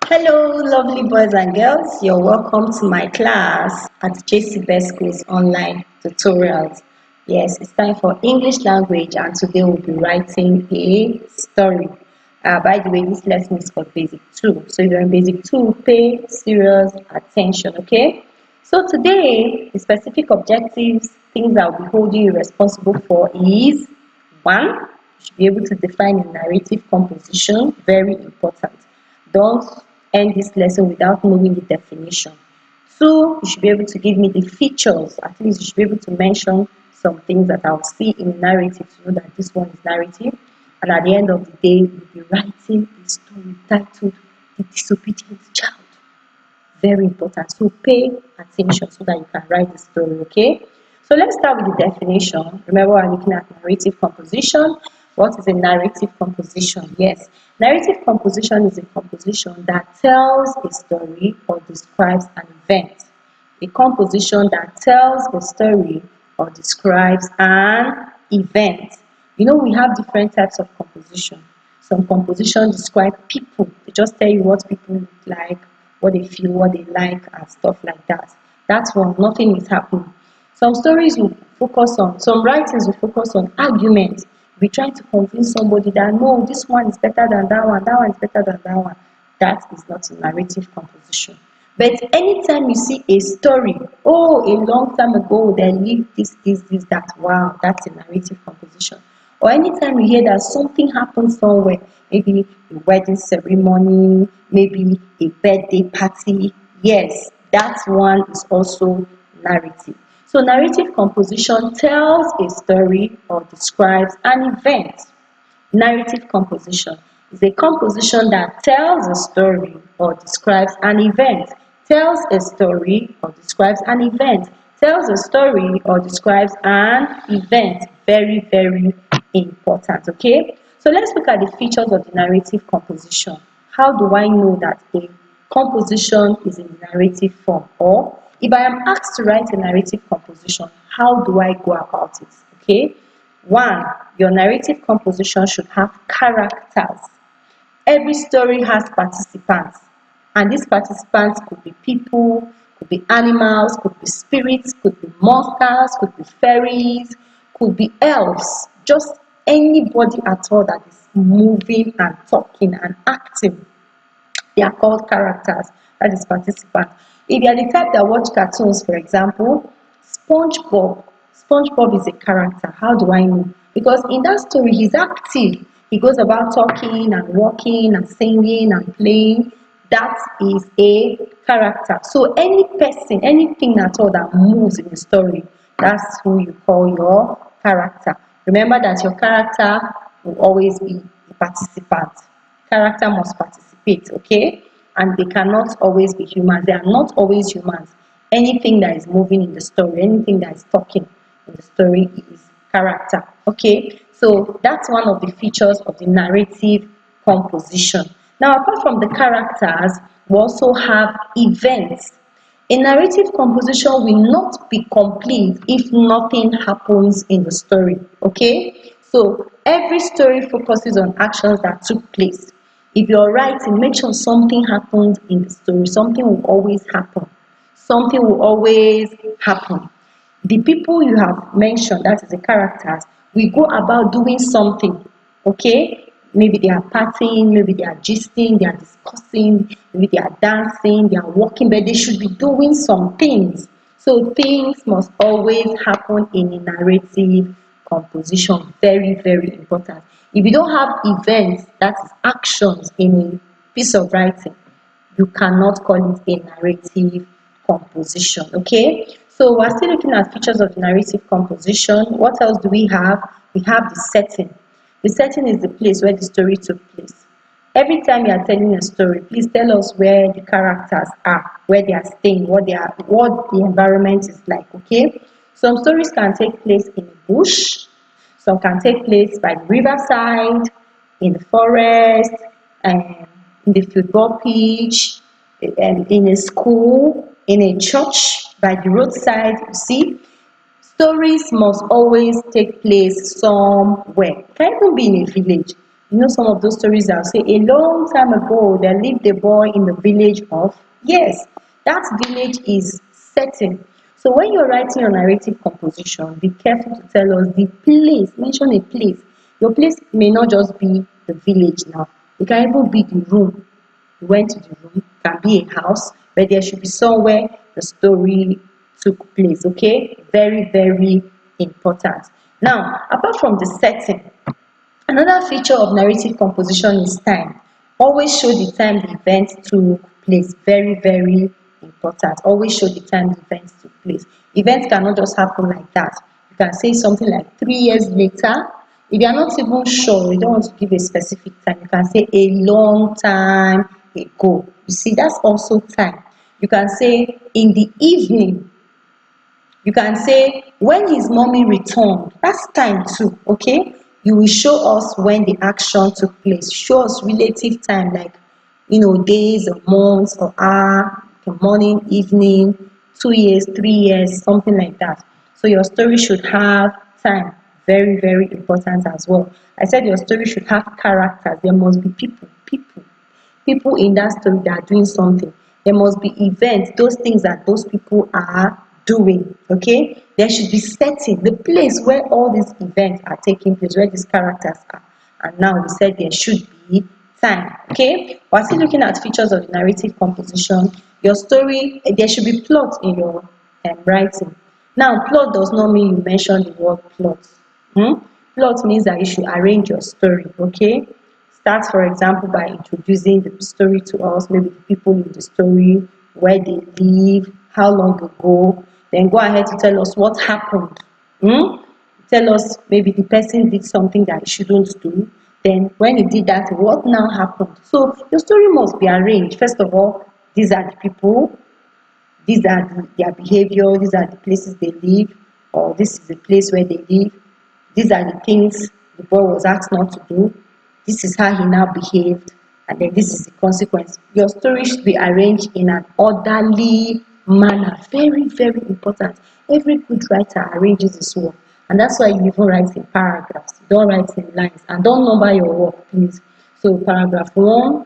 Hello, lovely boys and girls. You're welcome to my class at JC Best Schools online tutorials. Yes, it's time for English language, and today we'll be writing a story. By the way, this lesson is for Basic 2. So if you're in Basic 2, pay serious attention, okay? So today, the specific objectives, things I'll be holding you responsible for is 1. You should be able to define a narrative composition, very important. Don't end this lesson without knowing the definition. 2, you should be able to give me the features. At least you should be able to mention some things that I'll see in the narrative to know that this one is narrative. And at the end of the day, we'll be writing a story titled The Disobedient Child. Very important. So pay attention so that you can write the story, okay? So let's start with the definition. Remember, we're looking at narrative composition. What is a narrative composition? Yes, narrative composition is a composition that tells a story or describes an event. A composition that tells a story or describes an event. You know, we have different types of composition. Some composition describe people. They just tell you what people look like, what they feel, what they like, and stuff like that. That's one, nothing is happening. Some stories will focus on, some writings will focus on arguments. We try to convince somebody that no, this one is better than that one is better than that one. That is not a narrative composition. But anytime you see a story, oh, a long time ago, they lived this, that, wow, that's a narrative composition. Or anytime you hear that something happened somewhere, maybe a wedding ceremony, maybe a birthday party, yes, that one is also narrative. So narrative composition tells a story or describes an event. Narrative composition is a composition that tells a story or describes an event. Tells a story or describes an event. Tells a story or describes an event. Very, very important. Okay? So let's look at the features of the narrative composition. How do I know that a composition is in narrative form? Or if I am asked to write a narrative composition, how do I go about it? Okay? 1. Your narrative composition should have characters. Every story has participants, and these participants could be people, could be animals, could be spirits, could be monsters, could be fairies, could be elves, just anybody at all that is moving and talking and acting. They are called characters, that is participants. If you are the type that watch cartoons, for example, SpongeBob. SpongeBob is a character. How do I know? Because in that story, he's active. He goes about talking and walking and singing and playing. That is a character. So any person, anything at all that moves in the story, that's who you call your character. Remember that your character will always be a participant. Character must participate, okay? And they cannot always be humans. They are not always humans. Anything that is moving in the story, anything that is talking in the story is character, okay? So that's one of the features of the narrative composition. Now, apart from the characters, we also have events. A narrative composition will not be complete if nothing happens in the story, okay? So every story focuses on actions that took place. If you're writing, make sure something happened in the story. Something will always happen. Something will always happen. The people you have mentioned, that is the characters, will go about doing something, okay? Maybe they are partying, maybe they are gisting, they are discussing, maybe they are dancing, they are walking, but they should be doing some things. So things must always happen in a narrative composition. Very, very important. If you don't have events, that is actions in a piece of writing, you cannot call it a narrative composition. Okay, so we're still looking at features of narrative composition. What else do we have? We have the setting. The setting is the place where the story took place. Every time you are telling a story, please tell us where the characters are, where they are staying, what the environment is like. Okay, some stories can take place in a bush, some can take place by the riverside, in the forest, and in the football pitch, and in a school, in a church, by the roadside. You see, stories must always take place somewhere. It can even be in a village. You know, some of those stories I'll say, a long time ago, there lived a boy in the village of, yes, that village is setting. So when you're writing your narrative composition, be careful to tell us the place, mention a place. Your place may not just be the village now, it can even be the room. You went to the room, it can be a house, but there should be somewhere the story took place, okay? Very, very important. Now, apart from the setting, another feature of narrative composition is time. Always show the time the event took place. Very, very important. Always show the time the event took place. Events cannot just happen like that. You can say something like 3 years later. If you are not even sure, you don't want to give a specific time, you can say a long time ago. You see, that's also time. You can say in the evening. You can say when his mommy returned. That's time too, okay? You will show us when the action took place. Show us relative time, like, you know, days or months or hour, okay, morning, evening, 2 years, 3 years, something like that. So your story should have time. Very, very important as well. I said your story should have characters. There must be people in that story that are doing something. There must be events, those things that those people are doing. Okay, there should be setting, the place where all these events are taking place, where these characters are. And now we said there should be time. Okay, we're still looking at features of the narrative composition. Your story, there should be plot in your writing. Now, plot does not mean you mention the word plot. Plot means that you should arrange your story. Okay, start, for example, by introducing the story to us, maybe the people in the story, where they live, how long ago. Then go ahead to tell us what happened. Tell us maybe the person did something that he shouldn't do. Then when he did that, what now happened? So your story must be arranged. First of all, these are the people, these are their behavior, these are the places they live, or this is the place where they live. These are the things the boy was asked not to do. This is how he now behaved, and then this is the consequence. Your story should be arranged in an orderly manner. Very, very important. Every good writer arranges his work, and that's why you even write in paragraphs. You don't write in lines, and don't number your work, please. So paragraph 1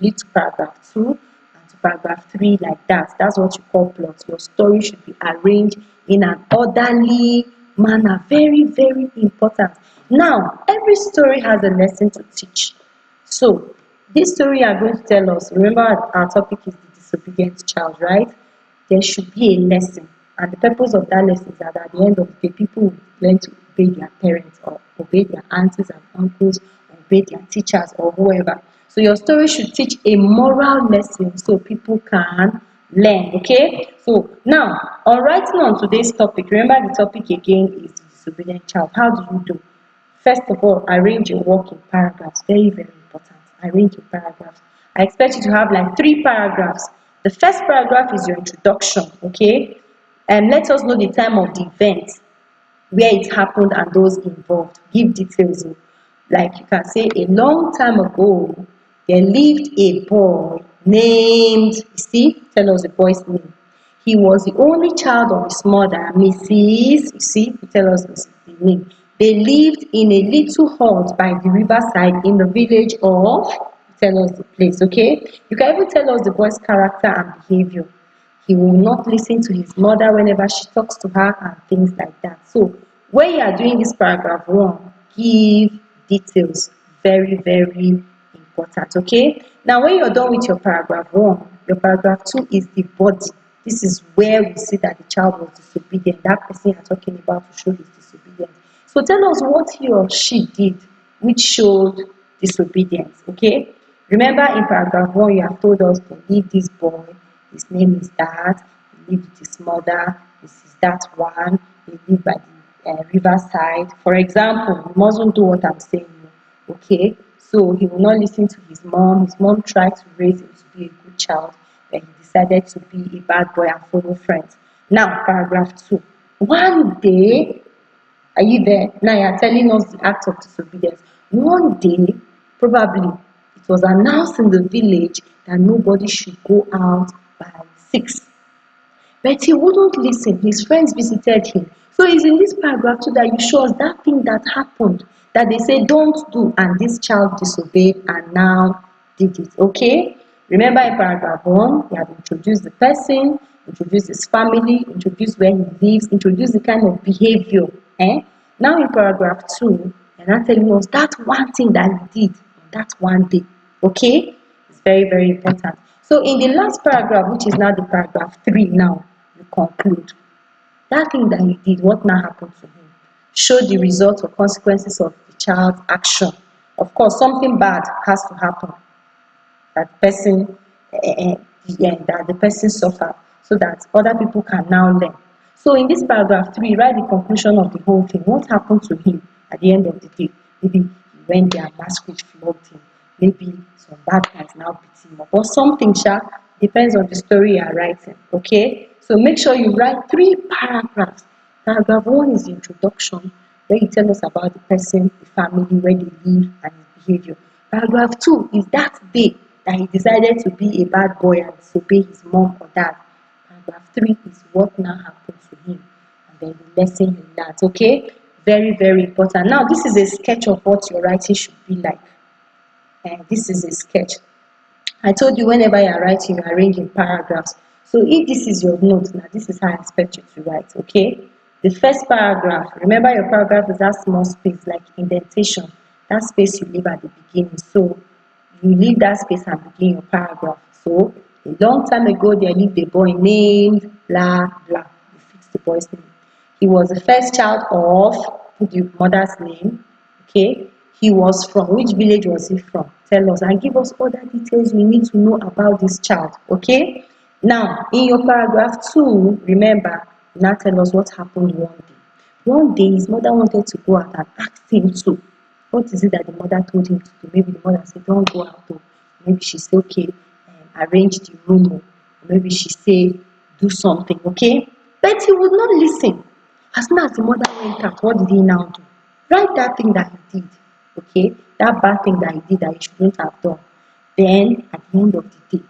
lead to paragraph 2 and to paragraph 3, like that. That's what you call plot. Your story should be arranged in an orderly manner. Very, very important. Now, every story has a lesson to teach. So, this story you are going to tell us, remember our topic is the disobedient child, right? There should be a lesson. And the purpose of that lesson is that at the end of the day, people will learn to obey their parents or obey their aunties and uncles, or obey their teachers or whoever. So your story should teach a moral lesson so people can learn. Okay? So now, on writing on today's topic, remember the topic again is the disobedient child. How do you do? First of all, arrange your work in paragraphs. Very, very important. Arrange your paragraphs. I expect you to have like 3 paragraphs. The first paragraph is your introduction, okay? And let us know the time of the event, where it happened and those involved. Give details. Like you can say, a long time ago, there lived a boy named, you see, tell us the boy's name. He was the only child of his mother, Mrs. You see, you tell us the name. They lived in a little hut by the riverside in the village of, tell us the place, okay? You can even tell us the boy's character and behavior. He will not listen to his mother whenever she talks to her and things like that. So when you are doing this paragraph 1, give details. Very, very important. Okay. Now when you're done with your paragraph 1, your paragraph 2 is the body. This is where we see that the child was disobedient. That person you're talking about to show his disobedience. So tell us what he or she did which showed disobedience. Okay. Remember in paragraph 1 you have told us to leave this boy. His name is that. He lived with his mother. This is that one. He lived by the riverside. For example, you mustn't do what I'm saying. Okay, so he will not listen to his mom. His mom tried to raise him to be a good child, but he decided to be a bad boy and follow friends. Now, paragraph 2. One day, are you there? Now you are telling us the act of disobedience. One day, probably, it was announced in the village that nobody should go out by 6. But he wouldn't listen. His friends visited him. So it's in this paragraph too that you show us that thing that happened. that they say don't do, and this child disobeyed and now did it. Okay, remember in paragraph 1 we have introduced the person, introduced his family, introduced where he lives, introduced the kind of behavior. Now in paragraph 2 they're not telling us that one thing that he did on that one day. Okay, it's very, very important. So in the last paragraph, which is now the paragraph 3 now, you conclude that thing that he did, what now happened to him? Show the result or consequences of the child's action. Of course, something bad has to happen that person that the person suffered, so that other people can now learn. So in this paragraph 3, write the conclusion of the whole thing. What happened to him at the end of the day? Maybe he went there, masquerade flogged him. Maybe some bad guys now beat him up or something. Depends on the story you are writing. Okay, so make sure you write 3 paragraphs. Paragraph 1 is the introduction, where you tell us about the person, the family, where they live, and his behavior. Paragraph 2 is that day that he decided to be a bad boy and disobey his mom or dad. Paragraph 3 is what now happened to him, and then the lesson he learned. Okay, very, very important. Now this is a sketch of what your writing should be like, and this is a sketch. I told you whenever you are writing, you arrange in paragraphs. So if this is your note, now this is how I expect you to write, okay? The first paragraph, remember your paragraph is that small space, like indentation, that space you leave at the beginning. So you leave that space and begin your paragraph. So a long time ago, there lived a boy named blah blah. You fix the boy's name. He was the first child of the mother's name. Okay, he was from which village was he from? Tell us and give us other details we need to know about this child. Okay, now in your paragraph 2, remember, now tell us what happened one day. One day his mother wanted to go out and asked him to. What is it that the mother told him to do? Maybe the mother said, don't go out. Or maybe she said, okay, arrange the room. Or maybe she said, do something. Okay, but he would not listen. As soon as the mother went out, what did he now do? Write that thing that he did, okay? That bad thing that he did that he shouldn't have done. Then, at the end of the day,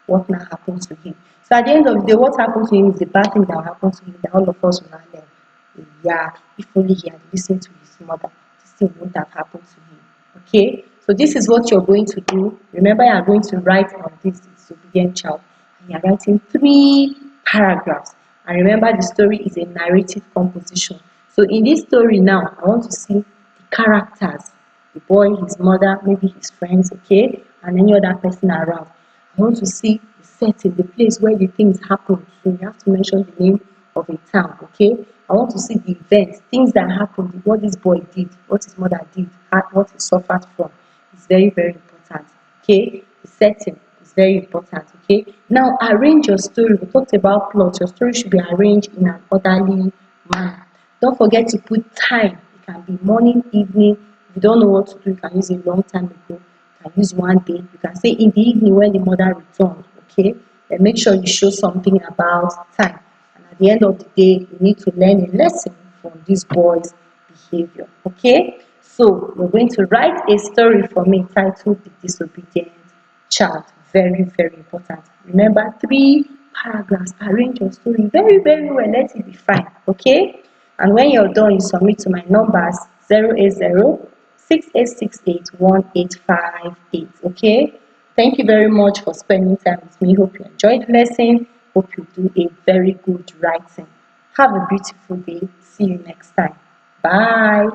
what now happens to him? So, at the end of the day, what happened to him is the bad thing that will happen to him that all of us will now learn. Yeah, if only he had listened to his mother, this thing wouldn't have happened to him. Okay? So, this is what you're going to do. Remember, you are going to write on this disobedient child. And you are writing 3 paragraphs. And remember, the story is a narrative composition. So in this story now, I want to see the characters, the boy, his mother, maybe his friends, okay, and any other person around. I want to see the setting, the place where the things happen. So you have to mention the name of a town, okay. I want to see the events, things that happened, what this boy did, what his mother did, what he suffered from. It's very, very important, okay. The setting is very important, okay. Now arrange your story. We talked about plot. Your story should be arranged in an orderly manner. Don't forget to put time. It can be morning, evening. If you don't know what to do, you can use a long time ago. You can use one day. You can say in the evening when the mother returned, okay. Then make sure you show something about time. And at the end of the day, you need to learn a lesson from this boy's behavior, okay. So you're going to write a story for me titled The Disobedient Child. Very, very important. Remember, 3 paragraphs. Arrange your story very, very well. Let it be fine. Okay? And when you're done, you submit to my numbers 080-6868-1858. Okay? Thank you very much for spending time with me. Hope you enjoyed the lesson. Hope you do a very good writing. Have a beautiful day. See you next time. Bye.